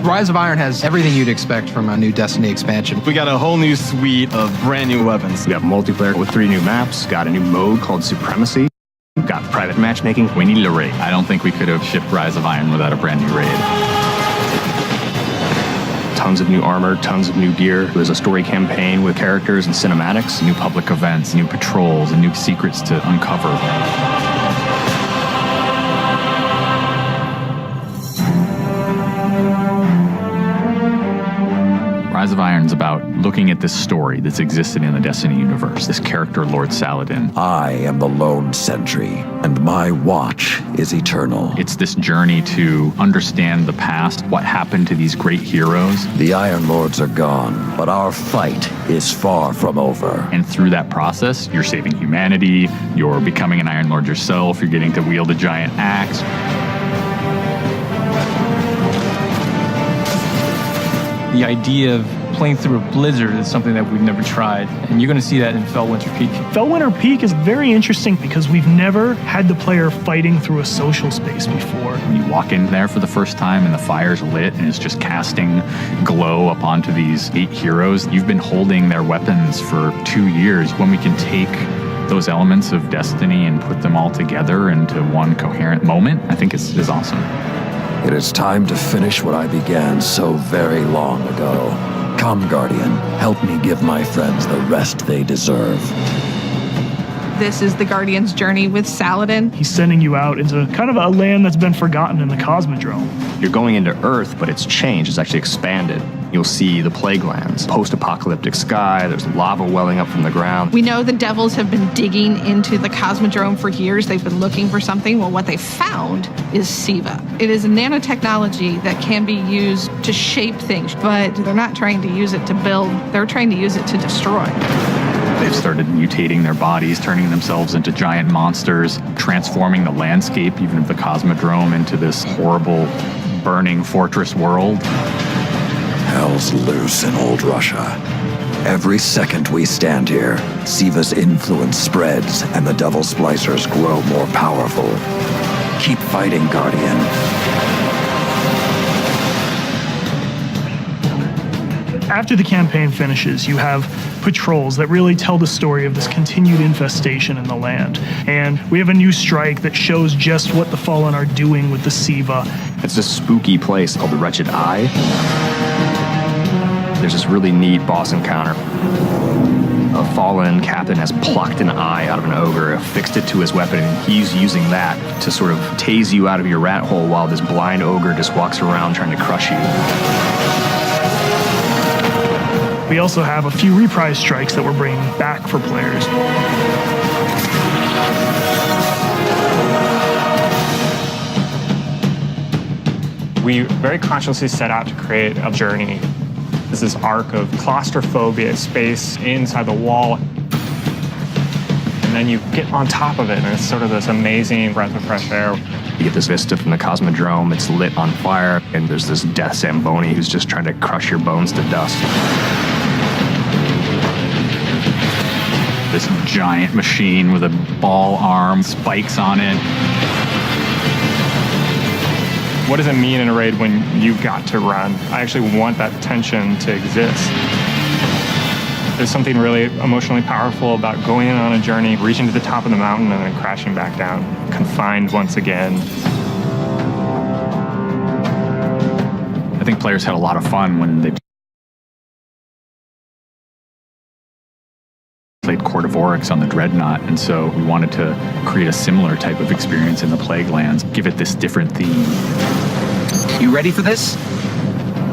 Rise of Iron has everything you'd expect from a new Destiny expansion. We got a whole new suite of brand new weapons. We have multiplayer with 3 new maps, got a new mode called Supremacy, got private matchmaking. We needed a raid. I don't think we could have shipped Rise of Iron without a brand new raid. Tons of new armor, tons of new gear. There's a story campaign with characters and cinematics. New public events, new patrols, and new secrets to uncover. Rise of Iron's about looking at this story that's existed in the Destiny universe, this character, Lord Saladin. I am the lone sentry, and my watch is eternal. It's this journey to understand the past, what happened to these great heroes. The Iron Lords are gone, but our fight is far from over. And through that process, you're saving humanity, you're becoming an Iron Lord yourself, you're getting to wield a giant axe. The idea of playing through a blizzard is something that we've never tried, and you're going to see that in Felwinter Peak. Felwinter Peak is very interesting because we've never had the player fighting through a social space before. When you walk in there for the first time and the fire's lit and it's just casting glow up onto these 8 heroes, you've been holding their weapons for 2 years. When we can take those elements of Destiny and put them all together into one coherent moment, I think is awesome. It is time to finish what I began so very long ago. Come, Guardian, help me give my friends the rest they deserve. This is the Guardian's journey with Saladin. He's sending you out into kind of a land that's been forgotten in the Cosmodrome. You're going into Earth, but it's changed. It's actually expanded. You'll see the plague lands, post-apocalyptic sky, there's lava welling up from the ground. We know the Devils have been digging into the Cosmodrome for years. They've been looking for something. Well, what they found is SIVA. It is a nanotechnology that can be used to shape things, but they're not trying to use it to build. They're trying to use it to destroy. They've started mutating their bodies, turning themselves into giant monsters, transforming the landscape, even of the Cosmodrome, into this horrible, burning fortress world. Hell's loose in old Russia. Every second we stand here, SIVA's influence spreads and the Devil Splicers grow more powerful. Keep fighting, Guardian. After the campaign finishes, you have patrols that really tell the story of this continued infestation in the land. And we have a new strike that shows just what the Fallen are doing with the SIVA. It's this spooky place called the Wretched Eye. There's this really neat boss encounter. A Fallen captain has plucked an eye out of an ogre, affixed it to his weapon, and he's using that to sort of tase you out of your rat hole while this blind ogre just walks around trying to crush you. We also have a few reprise strikes that we're bringing back for players. We very consciously set out to create a journey. This is arc of claustrophobia, space inside the wall. And then you get on top of it, and it's sort of this amazing breath of fresh air. You get this vista from the Cosmodrome, it's lit on fire, and there's this Death Zamboni who's just trying to crush your bones to dust. This giant machine with a ball arm, spikes on it. What does it mean in a raid when you've got to run? I actually want that tension to exist. There's something really emotionally powerful about going on a journey, reaching to the top of the mountain and then crashing back down, confined once again. I think players had a lot of fun when they played Court of Oryx on the Dreadnought, and so we wanted to create a similar type of experience in the Plague Lands, give it this different theme. You ready for this?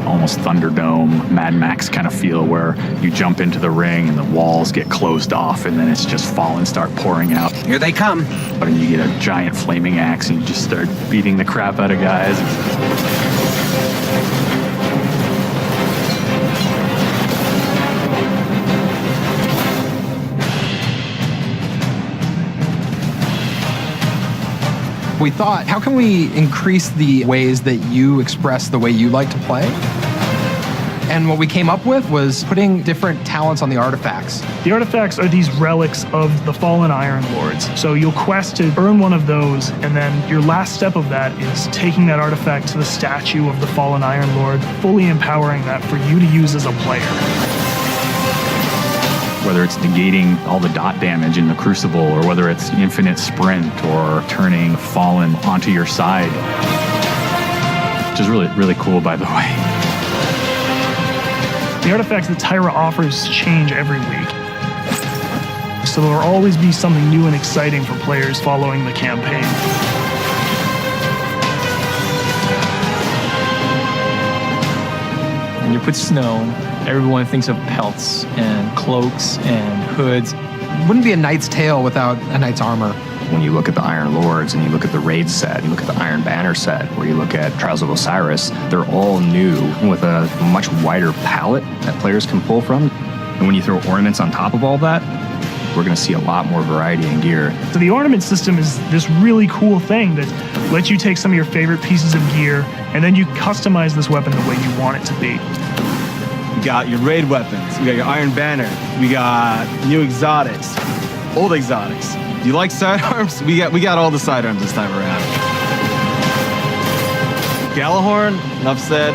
Almost Thunderdome, Mad Max kind of feel, where you jump into the ring and the walls get closed off and then it's just Fallen start pouring out. Here they come. And you get a giant flaming axe and you just start beating the crap out of guys. We thought, how can we increase the ways that you express the way you like to play? And what we came up with was putting different talents on the artifacts. The artifacts are these relics of the fallen Iron Lords. So you'll quest to earn one of those, and then your last step of that is taking that artifact to the statue of the fallen Iron Lord, fully empowering that for you to use as a player. Whether it's negating all the dot damage in the Crucible, or whether it's infinite sprint, or turning Fallen onto your side, which is really, really cool, by the way. The artifacts that Tyra offers change every week. So there will always be something new and exciting for players following the campaign. When you put snow, everyone thinks of pelts and cloaks and hoods. It wouldn't be a knight's tale without a knight's armor. When you look at the Iron Lords and you look at the Raid set, you look at the Iron Banner set, or you look at Trials of Osiris, they're all new with a much wider palette that players can pull from. And when you throw ornaments on top of all that, we're going to see a lot more variety in gear. So the ornament system is this really cool thing that lets you take some of your favorite pieces of gear and then you customize this weapon the way you want it to be. You got your raid weapons, you got your Iron Banner, we got new exotics, old exotics. Do you like sidearms? We got all the sidearms this time around. Gjallarhorn, enough said.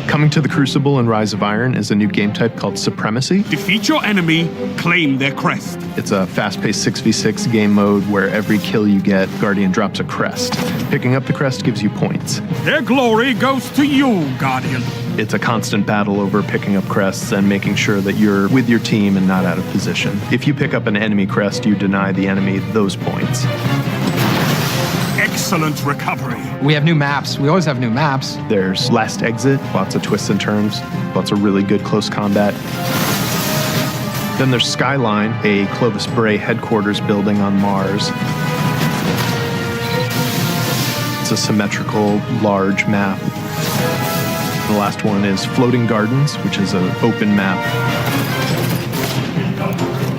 Coming to the Crucible and Rise of Iron is a new game type called Supremacy. Defeat your enemy, claim their crest. It's a fast-paced 6v6 game mode where every kill you get, Guardian drops a crest. Picking up the crest gives you points. Their glory goes to you, Guardian. It's a constant battle over picking up crests and making sure that you're with your team and not out of position. If you pick up an enemy crest, you deny the enemy those points. Excellent recovery. We have new maps. We always have new maps. There's Last Exit, lots of twists and turns, lots of really good close combat. Then there's Skyline, a Clovis Bray headquarters building on Mars. It's a symmetrical, large map. The last one is Floating Gardens, which is an open map.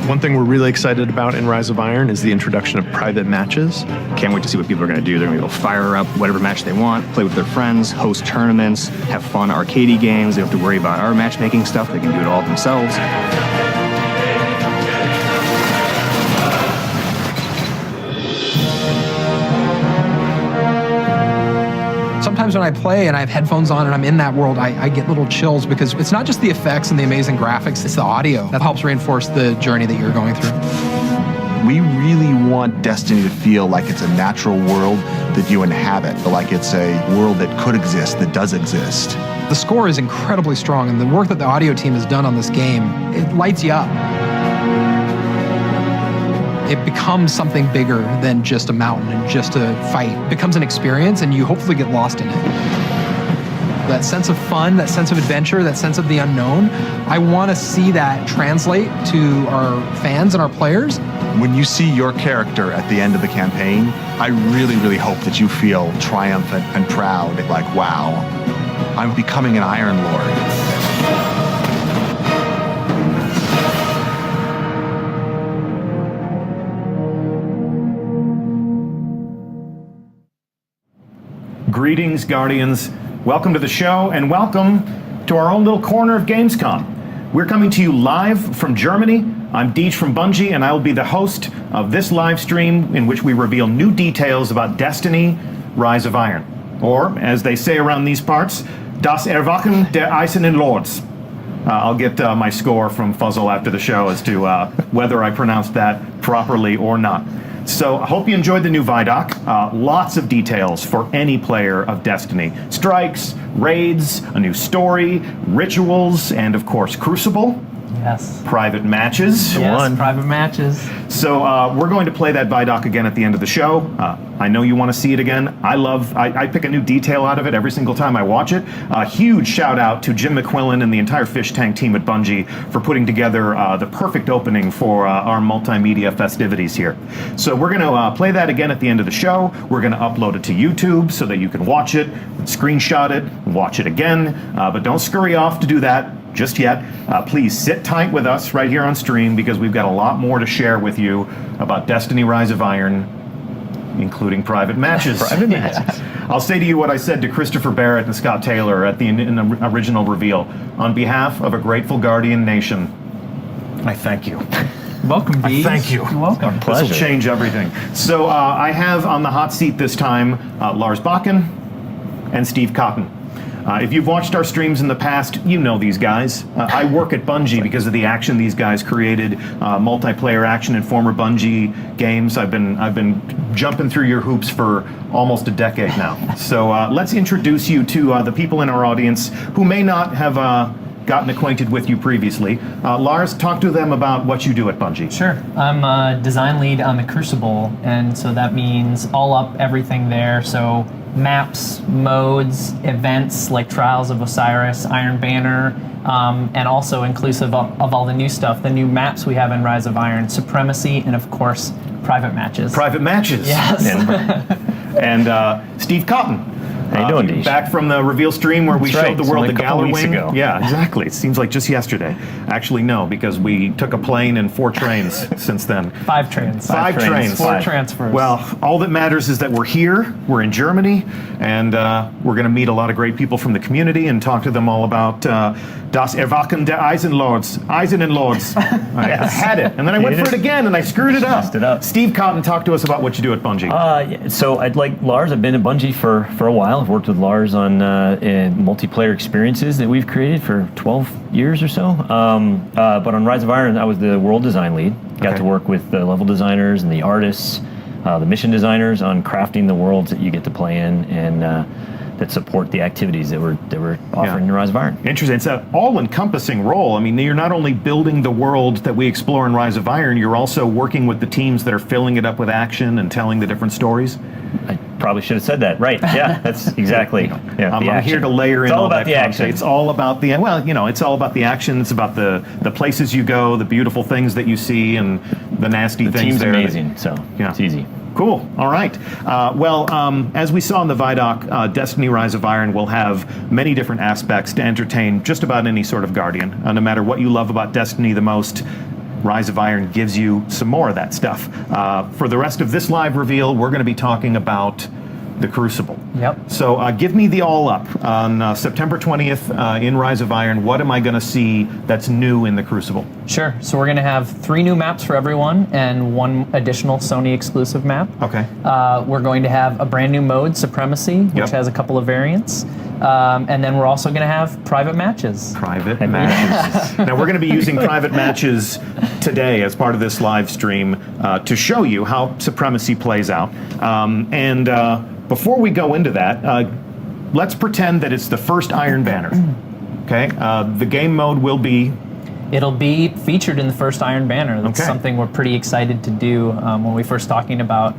One thing we're really excited about in Rise of Iron is the introduction of private matches. Can't wait to see what people are going to do. They're going to go fire up whatever match they want, play with their friends, host tournaments, have fun arcadey games. They don't have to worry about our matchmaking stuff. They can do it all themselves. Sometimes when I play and I have headphones on and I'm in that world, I get little chills because it's not just the effects and the amazing graphics, it's the audio that helps reinforce the journey that you're going through. We really want Destiny to feel like it's a natural world that you inhabit, like it's a world that could exist, that does exist. The score is incredibly strong, and the work that the audio team has done on this game, it lights you up. It becomes something bigger than just a mountain and just a fight. It becomes an experience, and you hopefully get lost in it. That sense of fun, that sense of adventure, that sense of the unknown, I want to see that translate to our fans and our players. When you see your character at the end of the campaign, I really, really hope that you feel triumphant and proud, like, wow, I'm becoming an Iron Lord. Greetings, Guardians. Welcome to the show, and welcome to our own little corner of Gamescom. We're coming to you live from Germany. I'm Deej from Bungie, and I will be the host of this live stream in which we reveal new details about Destiny: Rise of Iron. Or, as they say around these parts, Das Erwachen der Eisernen Lords. I'll get my score from Fuzzle after the show as to whether I pronounced that properly or not. So I hope you enjoyed the new Vidoc. Lots of details for any player of Destiny. Strikes, raids, a new story, rituals, and of course Crucible. Yes. Private matches. Yes, private matches. So we're going to play that Vidoc again at the end of the show. I know you want to see it again. I pick a new detail out of it every single time I watch it. A huge shout out to Jim McQuillan and the entire Fish Tank team at Bungie for putting together the perfect opening for our multimedia festivities here. So we're going to play that again at the end of the show. We're going to upload it to YouTube so that you can watch it, screenshot it, watch it again. But don't scurry off to do that just yet. Please sit tight with us right here on stream because we've got a lot more to share with you about Destiny: Rise of Iron, including private matches. Private matches. I'll say to you what I said to Christopher Barrett and Scott Taylor at in the original reveal. On behalf of a grateful Guardian nation, I thank you. Welcome, I Bees. thank you. You're welcome. This will change everything. So I have on the hot seat this time Lars Bakken and Steve Cotton. If you've watched our streams in the past, you know these guys. I work at Bungie because of the action these guys created, multiplayer action in former Bungie games. I've been jumping through your hoops for almost a decade now. So let's introduce you to the people in our audience who may not have gotten acquainted with you previously. Lars, talk to them about what you do at Bungie. Sure. I'm a design lead on the Crucible, and so that means all up everything there. So maps, modes, events like Trials of Osiris, Iron Banner, and also inclusive of all the new stuff, the new maps we have in Rise of Iron, Supremacy, and of course, private matches. Private matches. Yes. And Steve Cotton. How you doing, Deej? Back from the reveal stream where we That's showed right. the world the It's only a couple Galar weeks Wing. ago. Yeah, exactly. It seems like just yesterday. Actually, no, because we took a plane and 4 trains since then. 5 trains. 5 trains. 4 transfers. Well, all that matters is that we're here, we're in Germany, and we're going to meet a lot of great people from the community and talk to them all about Das Erwachen der Eisenlords. Eisenlords. I had it, and then I went for it again, and I screwed it up. Messed it up. Steve Cotton, talk to us about what you do at Bungie. So I'd like Lars. I've been at Bungie for a while. I've worked with Lars on multiplayer experiences that we've created for 12 years or so. But on Rise of Iron, I was the world design lead. Got to work with the level designers and the artists, the mission designers on crafting the worlds that you get to play in and that support the activities that we're offering in Rise of Iron. Interesting. It's an all-encompassing role. I mean, you're not only building the world that we explore in Rise of Iron, you're also working with the teams that are filling it up with action and telling the different stories. I probably should have said that. Right. Yeah, that's exactly. Yeah, I'm here to layer in it's all all about that the context. action. It's all about the, well, it's all about the action. It's about the places you go, the beautiful things that you see, and the nasty The things team's there. amazing, so it's easy. Cool. All right. As we saw in the Vidoc, Destiny Rise of Iron will have many different aspects to entertain just about any sort of Guardian. No matter what you love about Destiny the most, Rise of Iron gives you some more of that stuff. For the rest of this live reveal, we're going to be talking about the Crucible. Yep. So give me the all up on September 20th in Rise of Iron. What am I going to see that's new in the Crucible? Sure. So we're going to have 3 new maps for everyone and 1 additional Sony exclusive map. Okay. We're going to have a brand new mode, Supremacy, which has a couple of variants. And then we're also going to have private matches. Private matches. Now we're going to be using private matches today as part of this live stream to show you how Supremacy plays out. Before we go into that, let's pretend that it's the first Iron Banner. Okay, the game mode will be... It'll be featured in the first Iron Banner. That's something we're pretty excited to do when we first talking about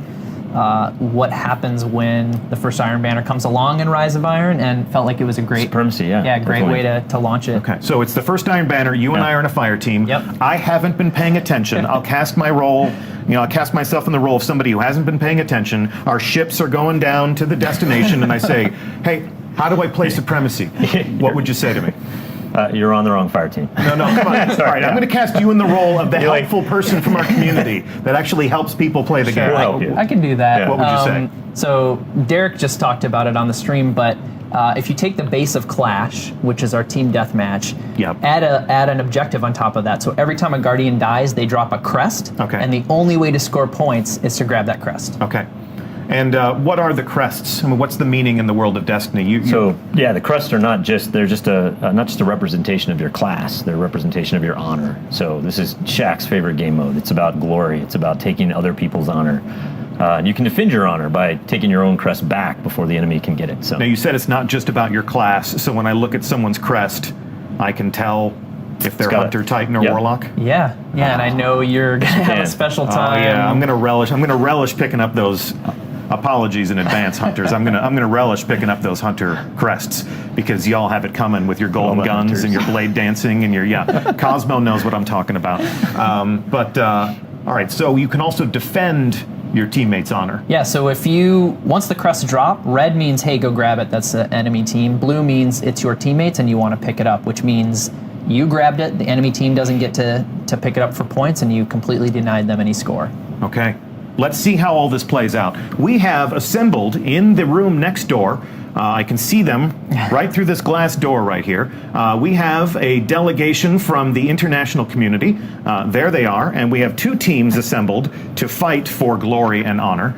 what happens when the first Iron Banner comes along in Rise of Iron, and felt like it was a great Supremacy, great way to launch it. Okay, so it's the first Iron Banner. You and I are in a fire team. Yep. I haven't been paying attention. I'll cast my role. I'll cast myself in the role of somebody who hasn't been paying attention. Our ships are going down to the destination, and I say, "Hey, how do I play Supremacy?" What would you say to me? You're on the wrong fire team. No, come on. All right, I'm going to cast you in the role of the helpful person from our community that actually helps people play the game. We'll help you. I can do that. Yeah. What would you say? So Derek just talked about it on the stream, but if you take the base of Clash, which is our team deathmatch, add an objective on top of that. So every time a Guardian dies, they drop a crest, and the only way to score points is to grab that crest. Okay. And what are the crests? I mean, what's the meaning in the world of Destiny? The crests are not just a representation of your class. They're a representation of your honor. So this is Shaq's favorite game mode. It's about glory. It's about taking other people's honor. And you can defend your honor by taking your own crest back before the enemy can get it. So now you said it's not just about your class. So when I look at someone's crest, I can tell if they're Hunter, Titan, or Warlock. Yeah, and I know you're gonna have a special time. I'm gonna relish picking up those. Apologies in advance, hunters. I'm gonna relish picking up those hunter crests because y'all have it coming with your golden guns hunters. And your blade dancing and your Cosmo knows what I'm talking about. All right, so you can also defend your teammate's honor. Yeah, so once the crests drop, red means hey, go grab it. That's the enemy team. Blue means it's your teammates and you want to pick it up, which means you grabbed it. The enemy team doesn't get to pick it up for points, and you completely denied them any score. Okay. let's see how all this plays out. We have assembled in the room next door. I can see them right through this glass door right here. We have a delegation from the international community. There they are, and we have 2 teams assembled to fight for glory and honor.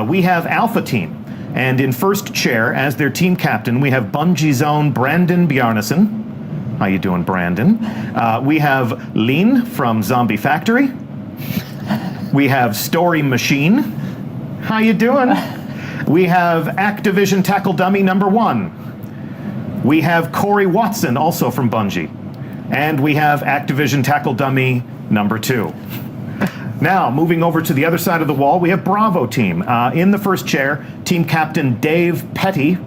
We have Alpha Team, and in first chair as their team captain, we have Bungie's own Brandon Bjarnason. How you doing, Brandon? We have Lean from Zombie Factory. We have Story Machine. How you doing? We have Activision Tackle Dummy number 1. We have Corey Watson, also from Bungie. And we have Activision Tackle Dummy number 2. Now, moving over to the other side of the wall, we have Bravo Team. In the first chair, Team Captain Dave Petty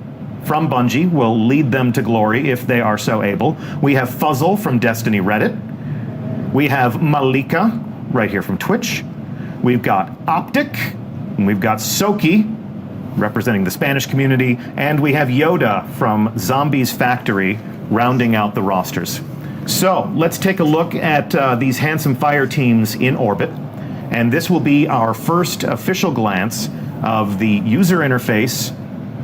from Bungie will lead them to glory if they are so able. We have Fuzzle from Destiny Reddit. We have Malika, right here from Twitch. We've got Optic, and we've got Soki, representing the Spanish community, and we have Yoda from Zombies Factory rounding out the rosters. So let's take a look at these handsome fire teams in orbit, and this will be our first official glance of the user interface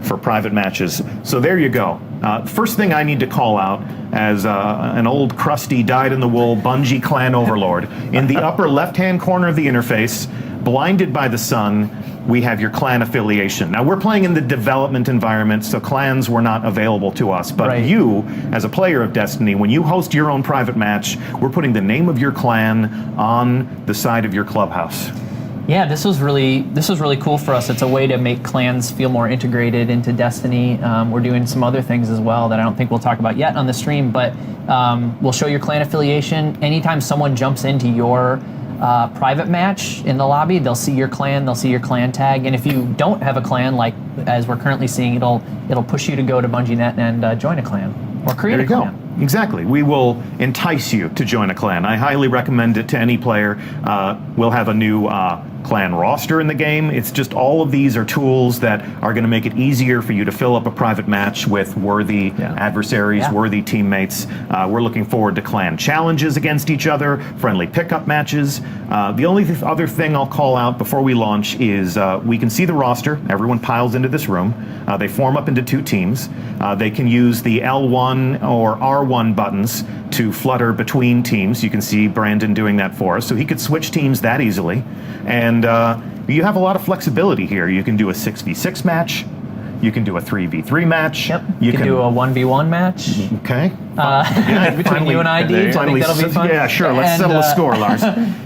for private matches. So there you go. First thing I need to call out as an old crusty dyed-in-the-wool Bungie clan overlord, in the upper left-hand corner of the interface, blinded by the sun, we have your clan affiliation. Now, we're playing in the development environment, so clans were not available to us. But you, as a player of Destiny, when you host your own private match, we're putting the name of your clan on the side of your clubhouse. Yeah, this was really cool for us. It's a way to make clans feel more integrated into Destiny. We're doing some other things as well that I don't think we'll talk about yet on the stream, but we'll show your clan affiliation. Anytime someone jumps into your private match in the lobby, they'll see your clan, they'll see your clan tag, and if you don't have a clan, like as we're currently seeing, it'll push you to go to Bungie.net and join a clan or create a clan. Exactly. We will entice you to join a clan. I highly recommend it to any player. We'll have a new clan roster in the game. It's just all of these are tools that are going to make it easier for you to fill up a private match with worthy adversaries, worthy teammates. We're looking forward to clan challenges against each other, friendly pickup matches. The only other thing I'll call out before we launch is we can see the roster. Everyone piles into this room. They form up into 2 teams. They can use the L1 or R1 buttons to flutter between teams. You can see Brandon doing that for us. So he could switch teams that easily. And you have a lot of flexibility here. You can do a 6v6 match. You can do a 3v3 match. Yep. You can do a 1v1 match. Okay. Between you and I, Deej. I think that'll be fun. Yeah, sure. Let's settle the score, Lars.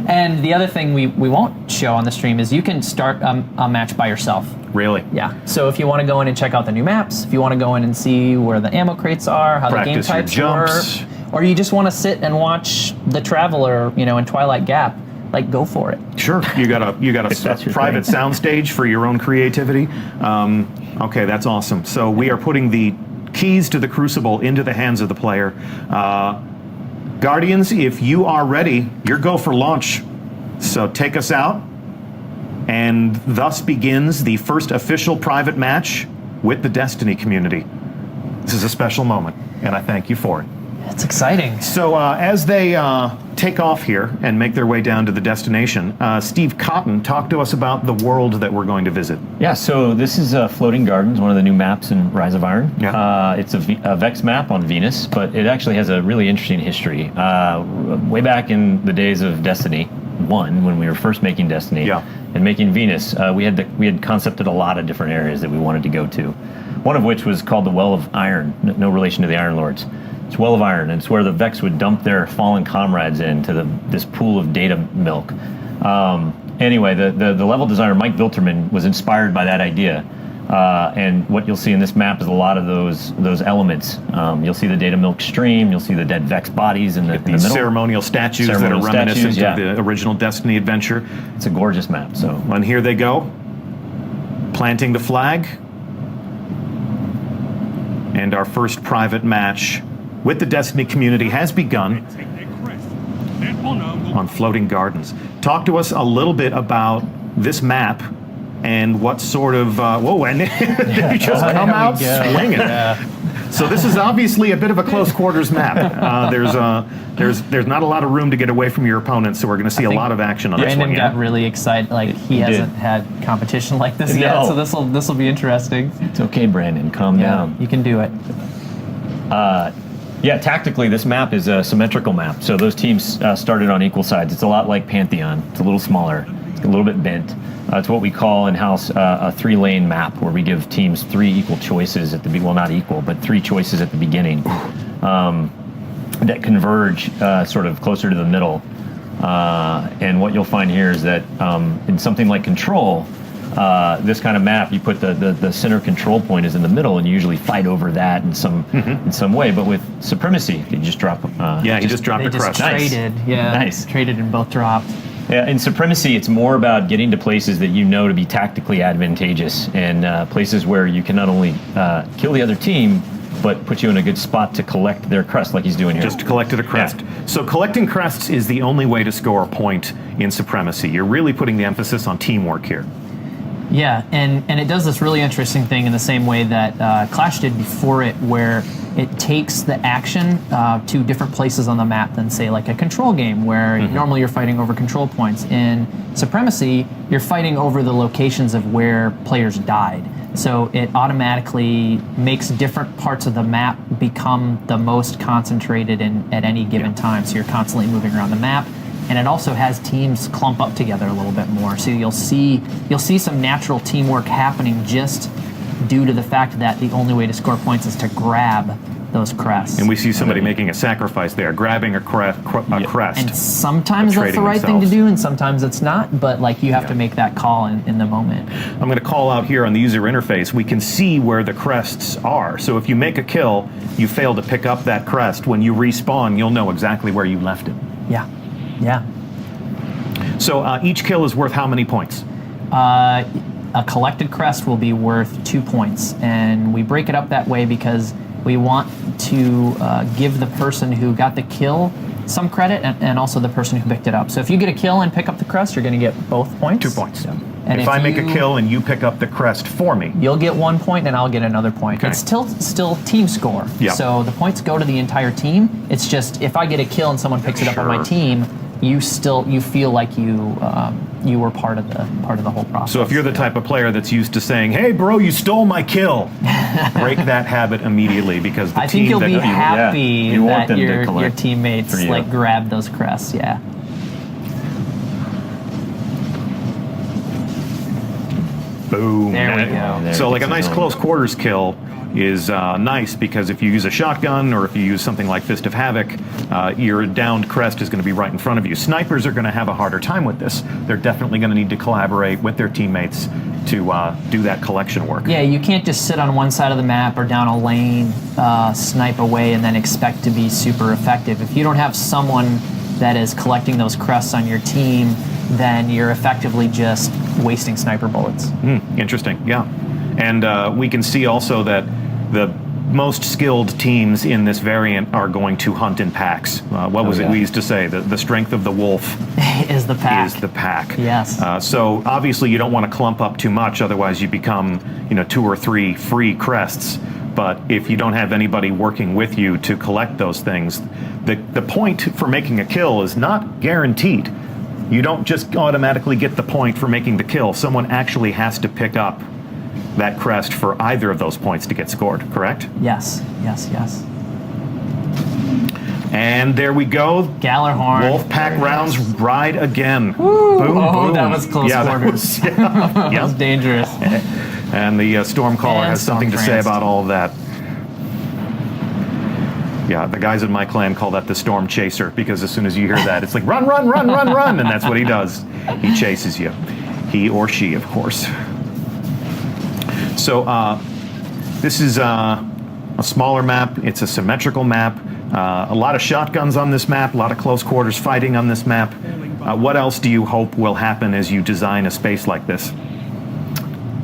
And the other thing we won't show on the stream is you can start a match by yourself. Really? Yeah. So if you want to go in and check out the new maps, if you want to go in and see where the ammo crates are, how Practice the game types your work, jumps. or you just want to sit and watch The Traveler, in Twilight Gap, like go for it. Sure. You got a private soundstage for your own creativity. Okay, that's awesome. So we are putting the keys to the Crucible into the hands of the player. Guardians, if you are ready, you're go for launch. So take us out. And thus begins the first official private match with the Destiny community. This is a special moment, and I thank you for it. It's exciting. So as they take off here and make their way down to the destination, Steve Cotton, talk to us about the world that we're going to visit. Yeah, so this is Floating Gardens, one of the new maps in Rise of Iron. Yeah. It's a Vex map on Venus, but it actually has a really interesting history. Way back in the days of Destiny 1, when we were first making Destiny and making Venus, we had concepted a lot of different areas that we wanted to go to. One of which was called the Well of Iron, no relation to the Iron Lords. It's Well of Iron, and it's where the Vex would dump their fallen comrades into this pool of data milk. Anyway, the level designer Mike Vilterman was inspired by that idea, and what you'll see in this map is a lot of those elements. You'll see the data milk stream, you'll see the dead Vex bodies in the middle. Ceremonial statues that are reminiscent of the original Destiny adventure. It's a gorgeous map. So, and here they go, planting the flag. And our first private match with the Destiny community has begun on Floating Gardens. Talk to us a little bit about this map and what sort of... whoa, and you just come out swinging. So this is obviously a bit of a close quarters map. There's not a lot of room to get away from your opponent, so we're going to see a lot of action on this one. Brandon Yeah? got really excited. Like he hasn't had competition like this yet, No. so this will be interesting. It's okay, Brandon. Calm down. You can do it. Yeah, tactically, this map is a symmetrical map. So those teams started on equal sides. It's a lot like Pantheon. It's a little smaller. It's a little bit bent. It's what we call in-house a 3-lane map, where we give teams 3 equal choices at the well, not equal, but 3 choices at the beginning that converge sort of closer to the middle. And what you'll find here is that in something like Control, this kind of map, you put the center control point is in the middle, and you usually fight over that in some way. But with Supremacy, you just drop. You just dropped a crest. Traded, Nice. Traded and both dropped. Yeah, in Supremacy, it's more about getting to places that you know to be tactically advantageous, and places where you can not only kill the other team, but put you in a good spot to collect their crest, like he's doing here. Just collected a crest. So collecting crests is the only way to score a point in Supremacy. You're really putting the emphasis on teamwork here. Yeah, and it does this really interesting thing in the same way that Clash did before it, where it takes the action to different places on the map than, say, like a Control game, where normally you're fighting over control points. In Supremacy, you're fighting over the locations of where players died. So it automatically makes different parts of the map become the most concentrated at any given time. So you're constantly moving around the map. And it also has teams clump up together a little bit more. So you'll see some natural teamwork happening just due to the fact that the only way to score points is to grab those crests. And we see somebody making a sacrifice there, grabbing a crest. And sometimes that's the right thing to do, and sometimes it's not. But like you have to make that call in the moment. I'm going to call out here on the user interface. We can see where the crests are. So if you make a kill, you fail to pick up that crest. When you respawn, you'll know exactly where you left it. Yeah. Yeah. So each kill is worth how many points? A collected crest will be worth 2 points, and we break it up that way because we want to give the person who got the kill some credit, and also the person who picked it up. So if you get a kill and pick up the crest, you're going to get both points. 2 points. Yeah. And if I make a kill and you pick up the crest for me, you'll get 1 point and I'll get another point. Okay. It's still team score. Yeah. So the points go to the entire team. It's just if I get a kill and someone picks it up on my team, you feel like you were part of the whole process. So if you're the type of player that's used to saying, "Hey, bro, you stole my kill," break that habit immediately, because the I team think you'll that be happy You want that them to your collect teammates for you. like grab those crests. Yeah. Boom. There we go. There So it like a gets nice it close quarters kill is nice, because if you use a shotgun or if you use something like Fist of Havoc, your downed crest is going to be right in front of you. Snipers are going to have a harder time with this. They're definitely going to need to collaborate with their teammates to do that collection work. Yeah, you can't just sit on one side of the map or down a lane, snipe away, and then expect to be super effective. If you don't have someone that is collecting those crests on your team, then you're effectively just wasting sniper bullets. Interesting, yeah. And we can see also that the most skilled teams in this variant are going to hunt in packs. What was it we used to say? The strength of the wolf is the pack. Is the pack. Yes. So obviously you don't want to clump up too much, otherwise you become 2 or 3 free crests. But if you don't have anybody working with you to collect those things, the point for making a kill is not guaranteed. You don't just automatically get the point for making the kill. Someone actually has to pick up that crest for either of those points to get scored, correct? Yes. And there we go. Gallarhorn. Wolfpack rounds ride again. Woo. Boom, boom. That was close quarters. That was dangerous. And the Stormcaller has something to say about all of that. Yeah, the guys in my clan call that the Storm Chaser, because as soon as you hear that, it's like, run, run, run, run, run, and that's what he does. He chases you. He or she, of course. So this is a smaller map. It's a symmetrical map. A lot of shotguns on this map, a lot of close quarters fighting on this map. What else do you hope will happen as you design a space like this?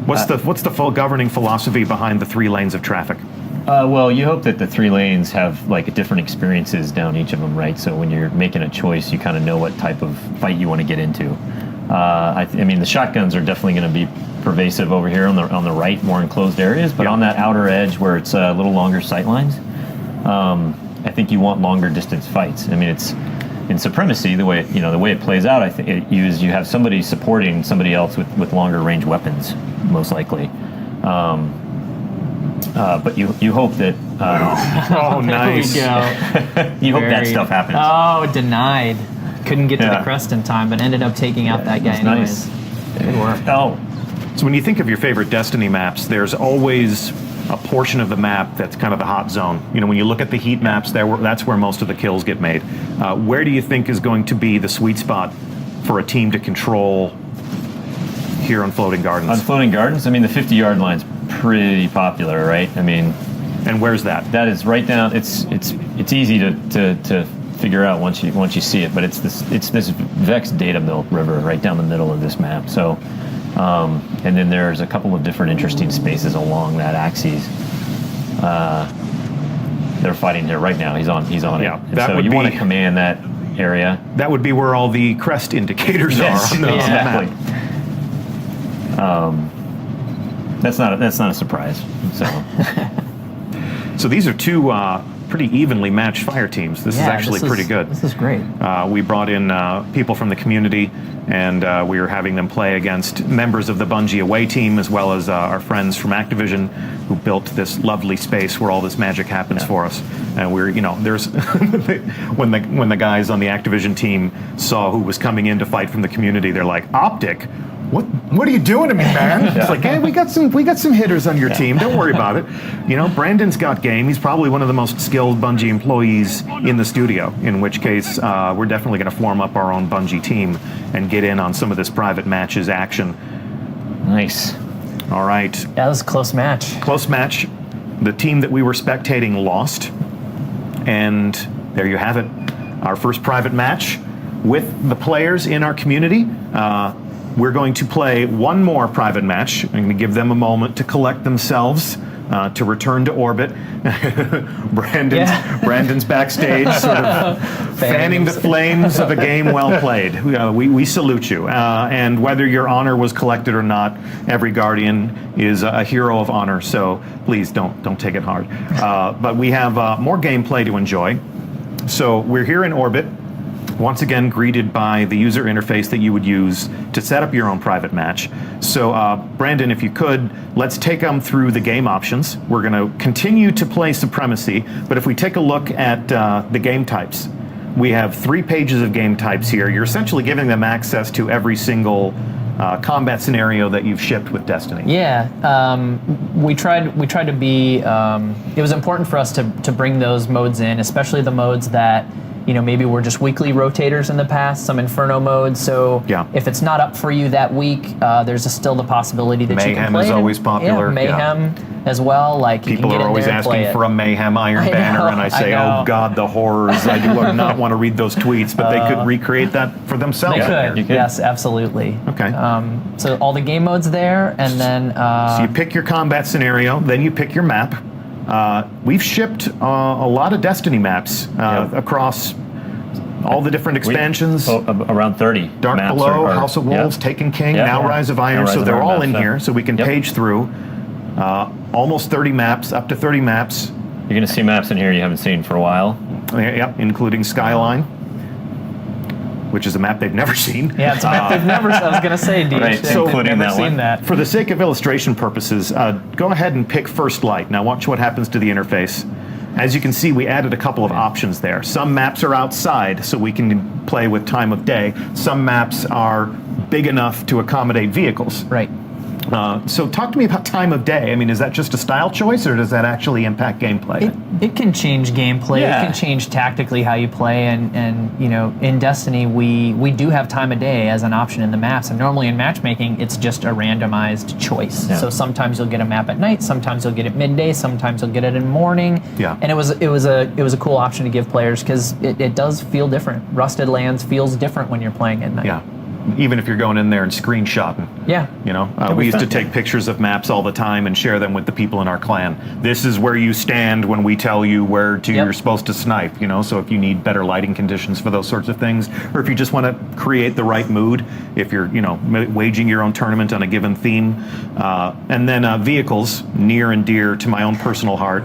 What's the full governing philosophy behind the 3 lanes of traffic? Well, you hope that the 3 lanes have like different experiences down each of them, right? So when you're making a choice, you kind of know what type of fight you want to get into. I mean, the shotguns are definitely going to be pervasive over here on the right, more enclosed areas, but on that outer edge where it's a little longer sight lines, I think you want longer distance fights. I mean, it's in Supremacy, the way it plays out. I think you have somebody supporting somebody else with longer range weapons, most likely. But you hope that. Oh, nice. There we go. You hope that stuff happens. Oh, denied. Couldn't get to the crest in time, but ended up taking out that guy anyways. Nice. Good work. Oh. So when you think of your favorite Destiny maps, there's always a portion of the map that's kind of the hot zone. You know, when you look at the heat maps, that's where most of the kills get made. Where do you think is going to be the sweet spot for a team to control here on Floating Gardens? On Floating Gardens, I mean, the 50-yard line's pretty popular, right? I mean, and where's that? That is right down. It's easy to figure out once you see it, but it's this Vex data milk river right down the middle of this map. So, and then there's a couple of different interesting spaces along that axis. They're fighting here right now. He's on it. And so you want to command that area. That would be where all the crest indicators are on the map. That's not a surprise. So these are two pretty evenly matched fire teams. This is actually pretty good. This is great. We brought in people from the community, and we were having them play against members of the Bungie away team, as well as our friends from Activision, who built this lovely space where all this magic happens for us. And we're, there's when the guys on the Activision team saw who was coming in to fight from the community, they're like, "Optic? What are you doing to me, man?" It's like, hey, we got some hitters on your team. Don't worry about it. Brandon's got game. He's probably one of the most skilled Bungie employees in the studio, in which case we're definitely going to form up our own Bungie team and get in on some of this private matches action. Nice. All right. That was a close match. Close match. The team that we were spectating lost. And there you have it. Our first private match with the players in our community. We're going to play one more private match. I'm going to give them a moment to collect themselves, to return to orbit. Brandon's backstage, sort of fanning the flames of a game well played. We salute you. And whether your honor was collected or not, every Guardian is a hero of honor. So please don't take it hard. But we have more gameplay to enjoy. So we're here in orbit. Once again, greeted by the user interface that you would use to set up your own private match. So, Brandon, if you could, let's take them through the game options. We're going to continue to play Supremacy, but if we take a look at the game types, we have 3 pages of game types here. You're essentially giving them access to every single combat scenario that you've shipped with Destiny. Yeah, we tried to be. It was important for us to bring those modes in, especially the modes that maybe we're just weekly rotators in the past, some Inferno modes. So if it's not up for you that week, there's still the possibility that you can play Mayhem is always popular. Yeah, Mayhem as well. Like people you can get are always asking for a Mayhem Iron Banner, and I say, oh God, the horrors! I do not want to read those tweets, but they could recreate that for themselves. They could. Yes, absolutely. Okay. So all the game modes there, and then so you pick your combat scenario, then you pick your map. We've shipped a lot of Destiny maps across all the different expansions. Around 30. Dark Below, House of Wolves, Taken King, now Rise of Iron. So they're all in here, so we can page through. Almost 30 maps, up to 30 maps. You're going to see maps in here you haven't seen for a while. Yep, including Skyline, which is a map they've never seen. Yeah, it's a map they've never seen. I was going to say, Deej. Right, so they've never seen that. For the sake of illustration purposes, go ahead and pick First Light. Now watch what happens to the interface. As you can see, we added a couple of options there. Some maps are outside, so we can play with time of day. Some maps are big enough to accommodate vehicles. Right. So talk to me about time of day. I mean, is that just a style choice, or does that actually impact gameplay? It can change gameplay. Yeah. It can change tactically how you play, and in Destiny we do have time of day as an option in the maps, and normally in matchmaking it's just a randomized choice. Yeah. So sometimes you'll get a map at night, sometimes you'll get it midday, sometimes you'll get it in the morning. Yeah. And it was a cool option to give players because it does feel different. Rusted Lands feels different when you're playing at night. Yeah. Even if you're going in there and screenshotting. Yeah. You know, It'll we be used to fun. take pictures of maps all the time and share them with the people in our clan. This is where you stand when we tell you where you're supposed to snipe, you know, so if you need better lighting conditions for those sorts of things, or if you just want to create the right mood, if you're, you know, waging your own tournament on a given theme. And then vehicles, near and dear to my own personal heart.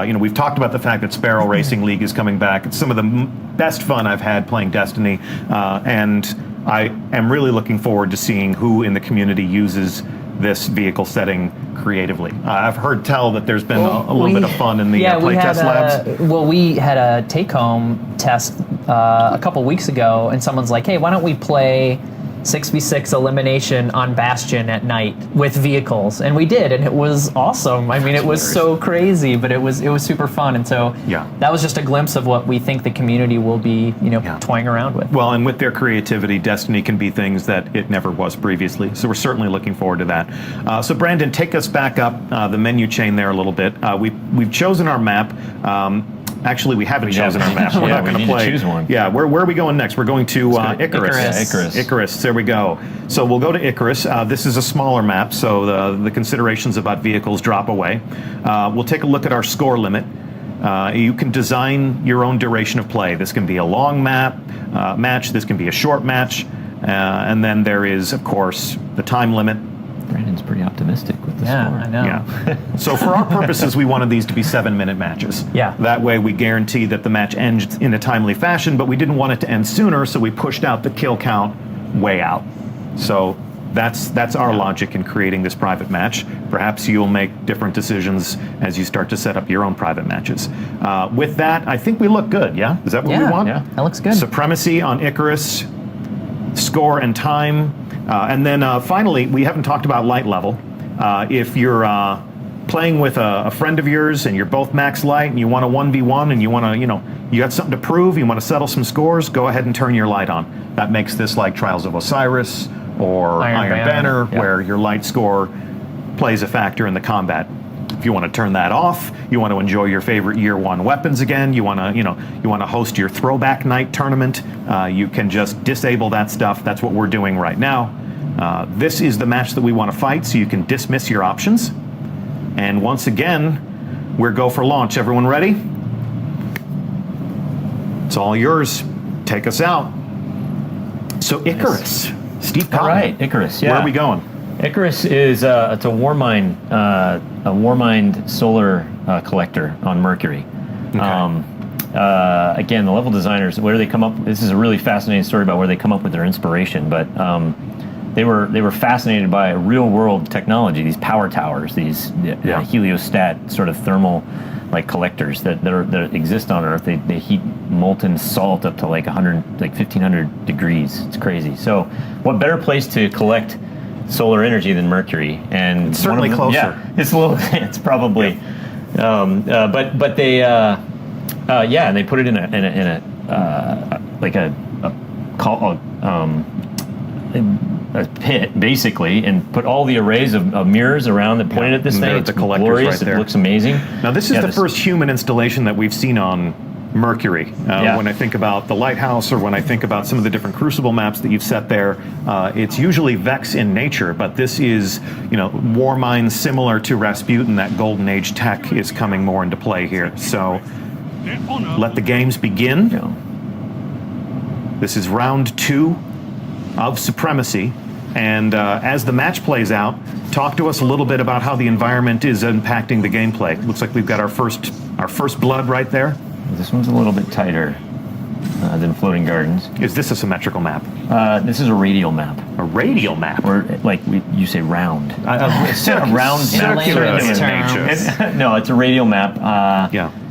You know, we've talked about the fact that Sparrow Racing League is coming back. It's some of the best fun I've had playing Destiny, and I am really looking forward to seeing who in the community uses this vehicle setting creatively. I've heard tell that there's been a little bit of fun in the playtest labs. Well, we had a take-home test a couple weeks ago, and someone's like, hey, why don't we play 6v6 elimination on Bastion at night with vehicles, and we did, and it was awesome. I mean, it was so crazy, but it was super fun, and so that was just a glimpse of what we think the community will be, you know, toying around with. Well, and with their creativity, Destiny can be things that it never was previously. So we're certainly looking forward to that. So Brandon, take us back up the menu chain there a little bit. We've chosen our map. Actually, we haven't chosen our map. We're not going to play. Choose one. Yeah, where are we going next? We're going to Icarus. Icarus. There we go. So we'll go to Icarus. This is a smaller map, so the considerations about vehicles drop away. We'll take a look at our score limit. You can design your own duration of play. This can be a long match. This can be a short match. And then there is, of course, the time limit. Brandon's pretty optimistic with the score. I know. Yeah. So for our purposes, we wanted these to be 7-minute matches. Yeah. That way we guarantee that the match ends in a timely fashion, but we didn't want it to end sooner, so we pushed out the kill count way out. So that's our logic in creating this private match. Perhaps you'll make different decisions as you start to set up your own private matches. With that, I think we look good, yeah? Is that what we want? Yeah, that looks good. Supremacy on Icarus, score and time. And then finally, we haven't talked about light level. If you're playing with a friend of yours and you're both max light and you want a 1v1 and you want to, you know, you got something to prove, you want to settle some scores, go ahead and turn your light on. That makes this like Trials of Osiris or Iron Banner, where your light score plays a factor in the combat. If you want to turn that off, you want to enjoy your favorite year one weapons again, you want to host your throwback night tournament, you can just disable that stuff. That's what we're doing right now. This is the match that we want to fight, so you can dismiss your options. And once again, we're go for launch. Everyone ready? It's all yours. Take us out. So Icarus, Steve Cotton. All right, Icarus. Yeah. Where are we going? Icarus is it's a Warmind solar collector on Mercury. Okay. Again, the level designers, where they come up. This is a really fascinating story about where they come up with their inspiration, but. They were fascinated by real world technology, these power towers, these heliostat sort of thermal like collectors that exist on Earth. They heat molten salt up to like 1,500 degrees. It's crazy. So what better place to collect solar energy than Mercury? And it's certainly closer. Yeah, it's a little. It's probably. But they and they put it in a pit, basically, and put all the arrays of mirrors around that pointed at this thing. It's glorious. It looks amazing. Now, this is the first human installation that we've seen on Mercury. When I think about the Lighthouse, or when I think about some of the different Crucible maps that you've set there, it's usually Vex in nature, but this is, Warmind similar to Rasputin. That Golden Age tech is coming more into play here. So, let the games begin. This is round 2 of Supremacy, and as the match plays out, talk to us a little bit about how the environment is impacting the gameplay. Looks like we've got our first blood right there. This one's a little bit tighter than Floating Gardens. Is this a symmetrical map? This is a radial map. A radial map? Or you say round. Round circular in nature. No, it's a radial map.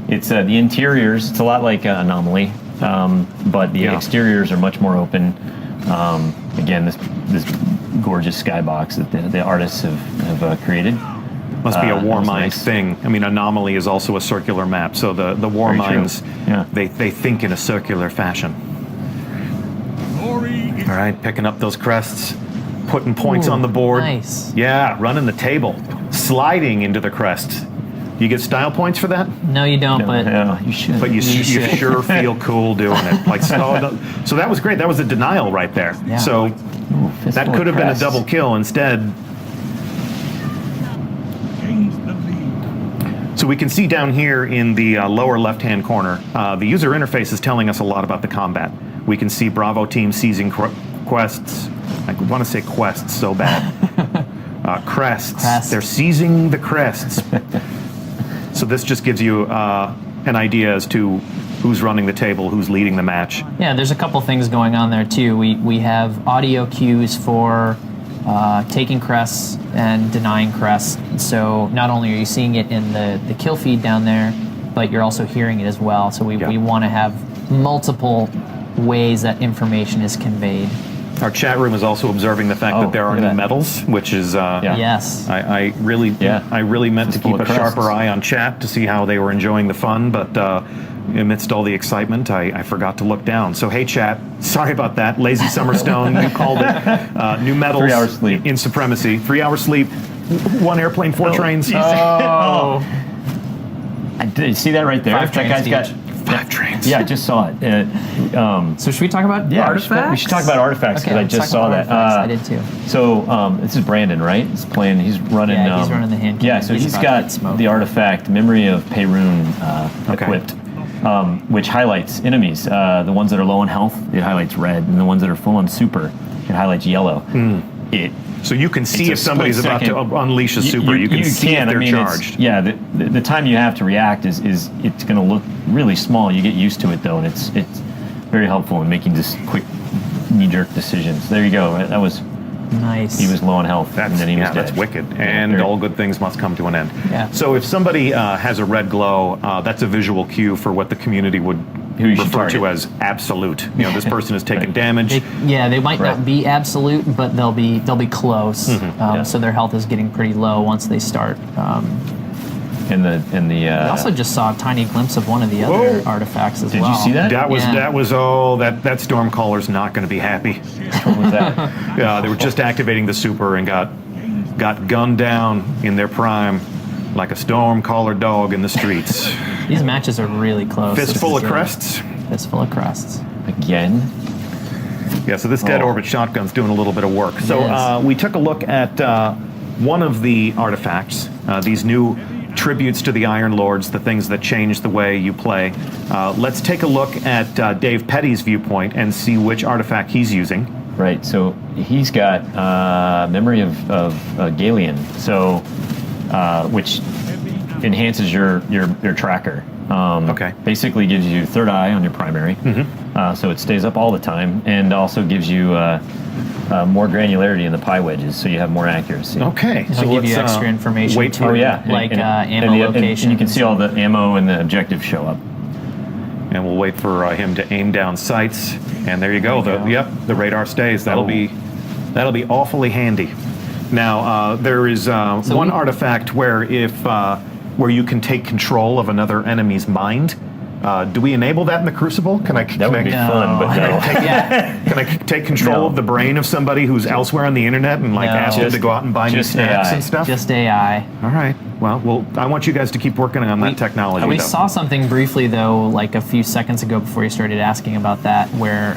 It's the interiors. It's a lot like Anomaly, but the exteriors are much more open. Again, this gorgeous skybox that the artists have created. Must be a Warmind thing. I mean, Anomaly is also a circular map, so the Warminds, they think in a circular fashion. All right, picking up those crests, putting points on the board. Nice. Yeah, running the table, sliding into the crest. You get style points for that? No, you don't. But you should. But you sure feel cool doing it. So that was great. That was a denial right there. Yeah. So That could have been a double kill. Instead, so we can see down here in the lower left-hand corner, the user interface is telling us a lot about the combat. We can see Bravo team seizing quests. I want to say quests so bad. Crests. They're seizing the crests. So this just gives you an idea as to who's running the table, who's leading the match. Yeah, there's a couple things going on there too. We have audio cues for taking crests and denying crests. So not only are you seeing it in the kill feed down there, but you're also hearing it as well. So we want to have multiple ways that information is conveyed. Our chat room is also observing the fact that there are new medals, which is yes. I really meant to keep a sharper eye on chat to see how they were enjoying the fun, but amidst all the excitement, I forgot to look down. So hey, chat, sorry about that. Lazy Summerstone, you called it. New medals 3 hours sleep in Supremacy. 3 hours sleep, 1 airplane, 4 trains. I did see that right there. 5 trains that guy's each. got 5 trains. Yeah, I just saw it. So should we talk about artifacts? We should talk about artifacts because I just saw that. I did too. So this is Brandon, right? He's playing. He's running. Yeah, he's running the hand cannon. Yeah, so he's got the artifact Memory of Perun equipped, which highlights enemies. The ones that are low on health, it highlights red, and the ones that are full on super, it highlights yellow. So you can see if somebody's about to unleash a super. You can see if they're charged. The time you have to react is it's going to look really small. You get used to it though, and it's very helpful in making just quick knee-jerk decisions. There you go. That was nice. He was low on health, and then he was dead. That's wicked. And all good things must come to an end. Yeah. So if somebody has a red glow, that's a visual cue for what the community would refer to as absolute. You know, this person is taking damage. They might not be absolute, but they'll be close. So their health is getting pretty low once they start. We also just saw a tiny glimpse of one of the other artifacts as well. Did you see that? That was that Stormcaller's not going to be happy. What was that? They were just activating the super and got gunned down in their prime like a Stormcaller dog in the streets. These matches are really close. Fistful of crests. Fistful of crests. Again. Yeah, so this dead orbit shotgun's doing a little bit of work. So we took a look at one of the artifacts, these new tributes to the Iron Lords, the things that change the way you play. Let's take a look at Dave Petty's viewpoint and see which artifact he's using. Right, so he's got Memory of Galian, so which enhances your tracker. Basically gives you third eye on your primary, so it stays up all the time, and also gives you more granularity in the pie wedges, so you have more accuracy. Okay, so give you extra information. Wait too, like ammo location. And you can see all the ammo and the objectives show up. And we'll wait for him to aim down sights, and there you go. The radar stays. That'll be awfully handy. Now there is one artifact where where you can take control of another enemy's mind. Do we enable that in the Crucible? That would be fun, but no. Can I take control of the brain of somebody who's elsewhere on the internet and ask them to go out and buy new snacks and stuff? Just AI. All right. Well, I want you guys to keep working on that technology. We saw something briefly though, like a few seconds ago before you started asking about that, where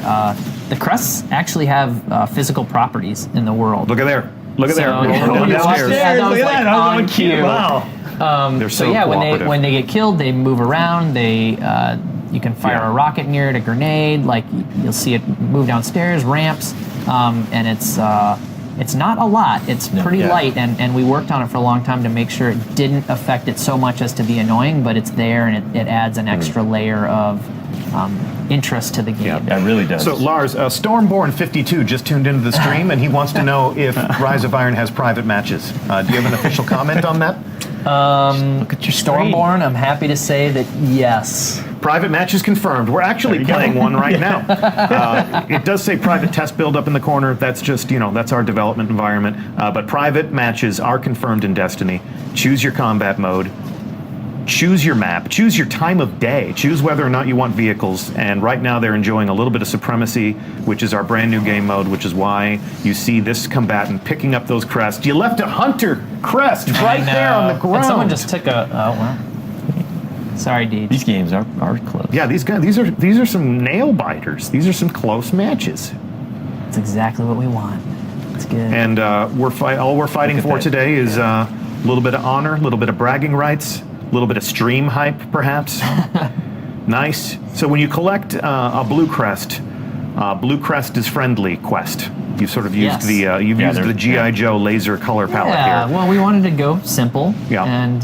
the crests actually have physical properties in the world. Look at there. Look at there. Down the stairs. That was like on cue. Wow. They're so cooperative. when they get killed, they move around. You can fire a rocket near it, a grenade. Like you'll see it move downstairs, ramps, and it's not a lot. It's pretty light, and we worked on it for a long time to make sure it didn't affect it so much as to be annoying. But it's there, and it adds an extra layer of interest to the game. Yeah, that really does. So Lars, Stormborn52 just tuned into the stream, and he wants to know if Rise of Iron has private matches. Do you have an official comment on that? Look at your Stormborn. I'm happy to say that yes. Private matches confirmed. We're actually playing one right now. It does say private test build up in the corner. That's just, that's our development environment. But private matches are confirmed in Destiny. Choose your combat mode. Choose your map, choose your time of day, choose whether or not you want vehicles, and right now they're enjoying a little bit of Supremacy, which is our brand new game mode, which is why you see this combatant picking up those crests. You left a hunter crest right there on the ground. And someone just took Sorry, Deej. These games are close. Yeah, these are some nail biters. These are some close matches. That's exactly what we want. That's good. And all we're fighting for today is a little bit of honor, a little bit of bragging rights, a little bit of stream hype, perhaps. Nice. So when you collect a blue crest is friendly quest. You sort of used the GI Joe laser color palette Yeah, here. well, we wanted to go simple. Yeah. And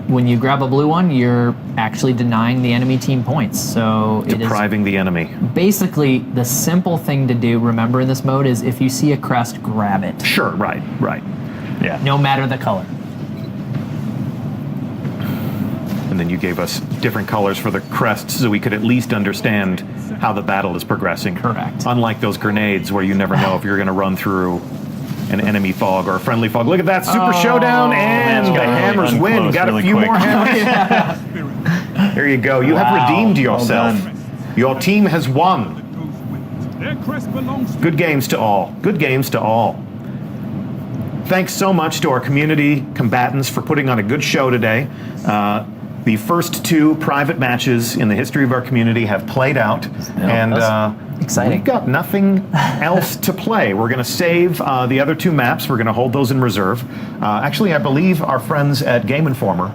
when you grab a blue one, you're actually denying the enemy team points. So Depriving the enemy. Basically, the simple thing to do, remember in this mode, is if you see a crest, grab it. Sure, right. Yeah. No matter the color. And then you gave us different colors for the crests so we could at least understand how the battle is progressing. Correct. Unlike those grenades where you never know if you're going to run through an enemy fog or a friendly fog. Look at that super showdown, and the hammers win. Got a few more hammers. There you go. You have redeemed yourself. Your team has won. Good games to all. Good games to all. Thanks so much to our community combatants for putting on a good show today. The first 2 private matches in the history of our community have played out, and exciting. We've got nothing else to play. We're going to save the other 2 maps. We're going to hold those in reserve. Actually, I believe our friends at Game Informer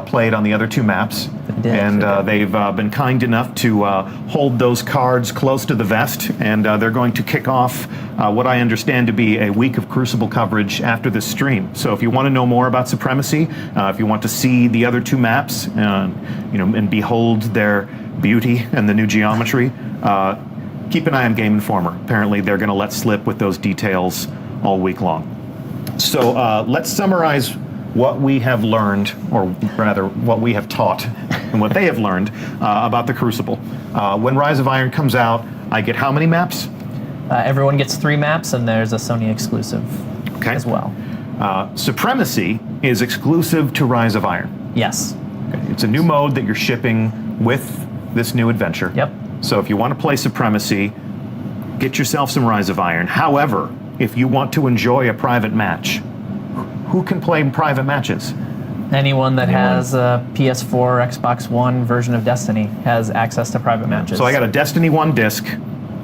played on the other 2 maps, they've been kind enough to hold those cards close to the vest, and they're going to kick off what I understand to be a week of Crucible coverage after this stream. So if you want to know more about Supremacy, if you want to see the other 2 maps, and behold their beauty and the new geometry, keep an eye on Game Informer. Apparently, they're going to let slip with those details all week long. So let's summarize what we have learned, or rather, what we have taught, and what they have learned about the Crucible. When Rise of Iron comes out, I get how many maps? Everyone gets 3 maps, and there's a Sony exclusive as well. Supremacy is exclusive to Rise of Iron. Yes. Okay. It's a new mode that you're shipping with this new adventure. Yep. So if you want to play Supremacy, get yourself some Rise of Iron. However, if you want to enjoy a private match, who can play private matches? Anyone that has a PS4, Xbox One version of Destiny has access to private matches. So I got a Destiny 1 disc.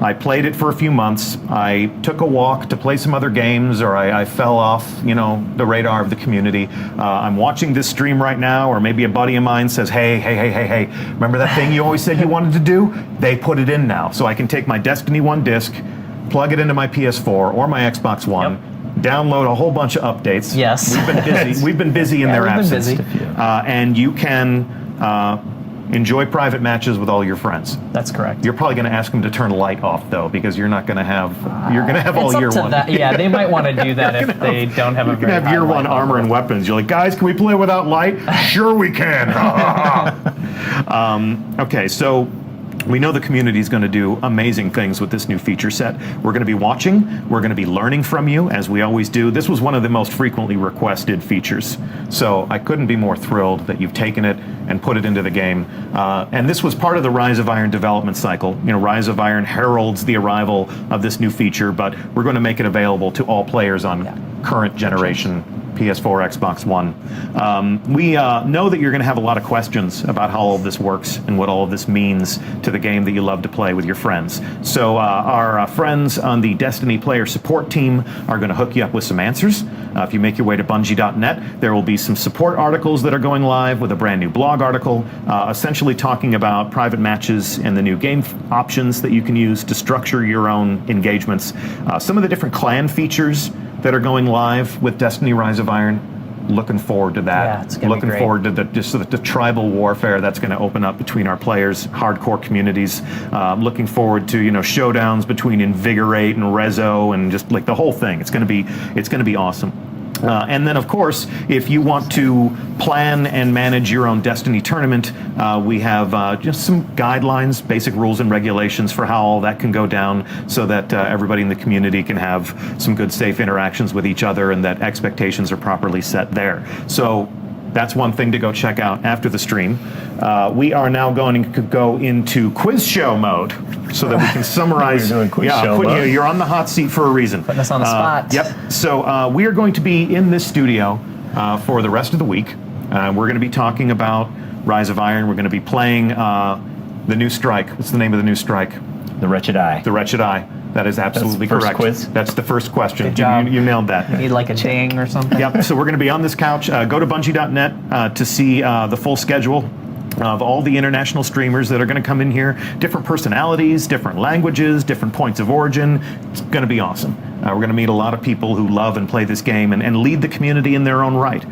I played it for a few months. I took a walk to play some other games, or I fell off, the radar of the community. I'm watching this stream right now, or maybe a buddy of mine says, hey, remember that thing you always said you wanted to do? They put it in now. So I can take my Destiny 1 disc, plug it into my PS4 or my Xbox One, download a whole bunch of updates. Yes. We've been busy. We've been busy in their absence. And you can enjoy private matches with all your friends. That's correct. You're probably going to ask them to turn light off, though, because you're not going to have. You're going to have all year one. Yeah, they might want to do that if they don't have a. You can have year one armor and weapons. You're like, guys, can we play without light? Sure, we can. Okay, so. We know the community is going to do amazing things with this new feature set. We're going to be watching. We're going to be learning from you, as we always do. This was one of the most frequently requested features. So I couldn't be more thrilled that you've taken it and put it into the game. And this was part of the Rise of Iron development cycle. Rise of Iron heralds the arrival of this new feature, but we're going to make it available to all players on current generation PS4, Xbox One. We know that you're going to have a lot of questions about how all of this works and what all of this means to the game that you love to play with your friends. So our friends on the Destiny player support team are going to hook you up with some answers. If you make your way to Bungie.net, there will be some support articles that are going live with a brand new blog article, essentially talking about private matches and the new game options that you can use to structure your own engagements. Some of the different clan features that are going live with Destiny Rise of Iron. Looking forward to that. Yeah, it's gonna be great. Forward to the tribal warfare that's going to open up between our players, hardcore communities. Looking forward to showdowns between Invigorate and Rezo and just like the whole thing. It's going to be awesome. And then, of course, if you want to plan and manage your own Destiny tournament, we have just some guidelines, basic rules and regulations for how all that can go down so that everybody in the community can have some good, safe interactions with each other and that expectations are properly set there. So that's one thing to go check out after the stream. We are now going to go into quiz show mode so that we can summarize. You're doing quiz show mode. You're on the hot seat for a reason. Putting us on the spot. Yep. So we are going to be in this studio for the rest of the week. We're going to be talking about Rise of Iron. We're going to be playing the new strike. What's the name of the new strike? The Wretched Eye. The Wretched Eye. That is absolutely That's the first correct. quiz? That's the first question. Good job. You nailed that. Need like a ding or something. Yep. So we're going to be on this couch. Go to Bungie.net to see the full schedule of all the international streamers that are going to come in here. Different personalities, different languages, different points of origin. It's going to be awesome. We're going to meet a lot of people who love and play this game and lead the community in their own right.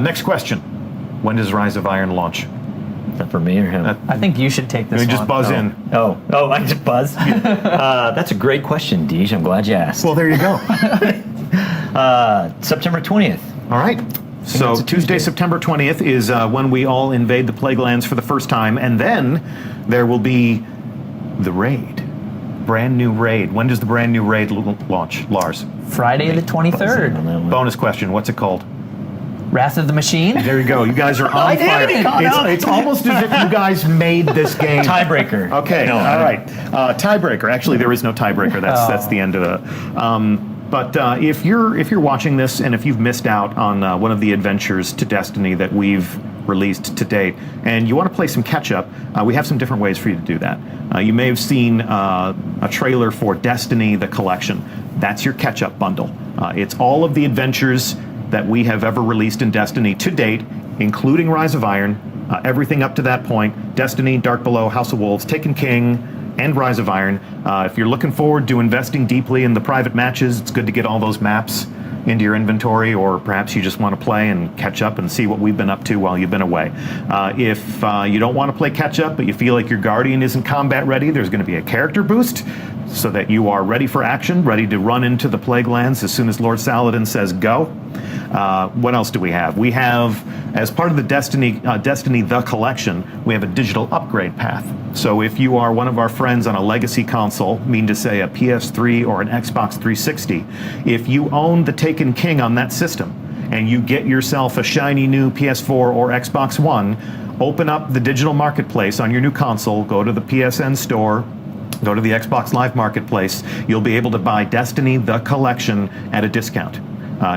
Next question. When does Rise of Iron launch? Is that for me or him? I think you should take this Let me just one. buzz in. Oh, I just buzz? That's a great question, Deej. I'm glad you asked. Well, there you go. September 20th. All right. So Tuesday, September 20th is when we all invade the Plaguelands for the first time, and then there will be the raid. Brand new raid. When does the brand new raid launch, Lars? Friday the 23rd. Bonus question. What's it called? Wrath of the Machine. There you go. You guys are on I did fire. it! It's almost as if you guys made this game. Tiebreaker. Okay. No, all right. Tiebreaker. Actually, there is no tiebreaker. That's the end of it. But if you're watching this and if you've missed out on one of the adventures to Destiny that we've released to date, and you want to play some catch up, we have some different ways for you to do that. You may have seen a trailer for Destiny: The Collection. That's your catch up bundle. It's all of the adventures that we have ever released in Destiny to date, including Rise of Iron, everything up to that point: Destiny, Dark Below, House of Wolves, Taken King, and Rise of Iron. If you're looking forward to investing deeply in the private matches, it's good to get all those maps into your inventory, or perhaps you just want to play and catch up and see what we've been up to while you've been away. If you don't want to play catch up, but you feel like your Guardian isn't combat ready, there's going to be a character boost so that you are ready for action, ready to run into the Plaguelands as soon as Lord Saladin says go. What else do we have? We have, as part of the Destiny The Collection, we have a digital upgrade path. So if you are one of our friends on a legacy console, mean to say a PS3 or an Xbox 360, if you own the Taken King on that system and you get yourself a shiny new PS4 or Xbox One, open up the digital marketplace on your new console, go to the PSN store, go to the Xbox Live Marketplace, you'll be able to buy Destiny The Collection at a discount.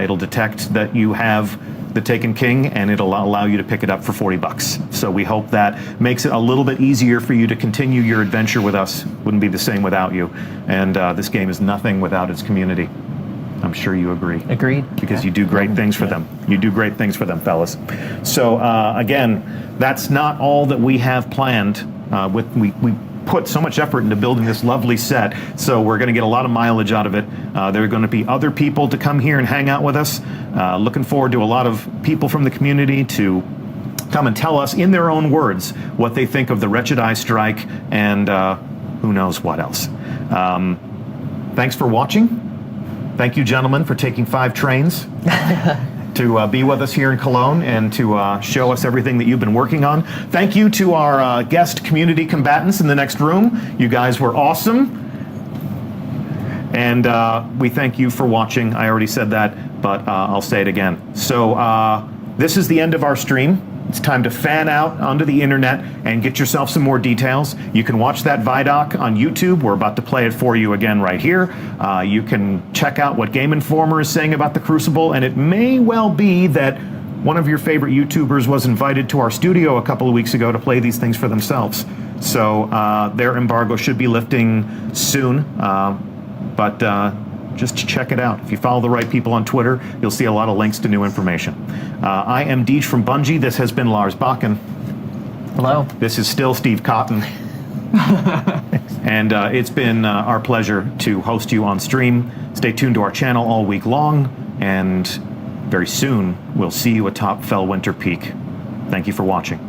It'll detect that you have the Taken King, and it'll allow you to pick it up for $40. So we hope that makes it a little bit easier for you to continue your adventure with us. Wouldn't be the same without you. And this game is nothing without its community. I'm sure you agree. Agreed. Because you do great things for them. You do great things for them, fellas. So again, that's not all that we have planned. We put so much effort into building this lovely set, so we're going to get a lot of mileage out of it. There are going to be other people to come here and hang out with us. Looking forward to a lot of people from the community to come and tell us in their own words what they think of the Wretched Eye Strike and who knows what else. Thanks for watching. Thank you, gentlemen, for taking 5 trains to be with us here in Cologne and to show us everything that you've been working on. Thank you to our guest community combatants in the next room. You guys were awesome. And we thank you for watching. I already said that, but I'll say it again. So this is the end of our stream. It's time to fan out onto the internet and get yourself some more details. You can watch that Vidoc on YouTube. We're about to play it for you again right here. You can check out what Game Informer is saying about the Crucible, and it may well be that one of your favorite YouTubers was invited to our studio a couple of weeks ago to play these things for themselves. So their embargo should be lifting soon, but just check it out. If you follow the right people on Twitter, you'll see a lot of links to new information. I am Deej from Bungie. This has been Lars Bakken. Hello. This is still Steve Cotton. And it's been our pleasure to host you on stream. Stay tuned to our channel all week long, and very soon we'll see you atop Fellwinter Peak. Thank you for watching.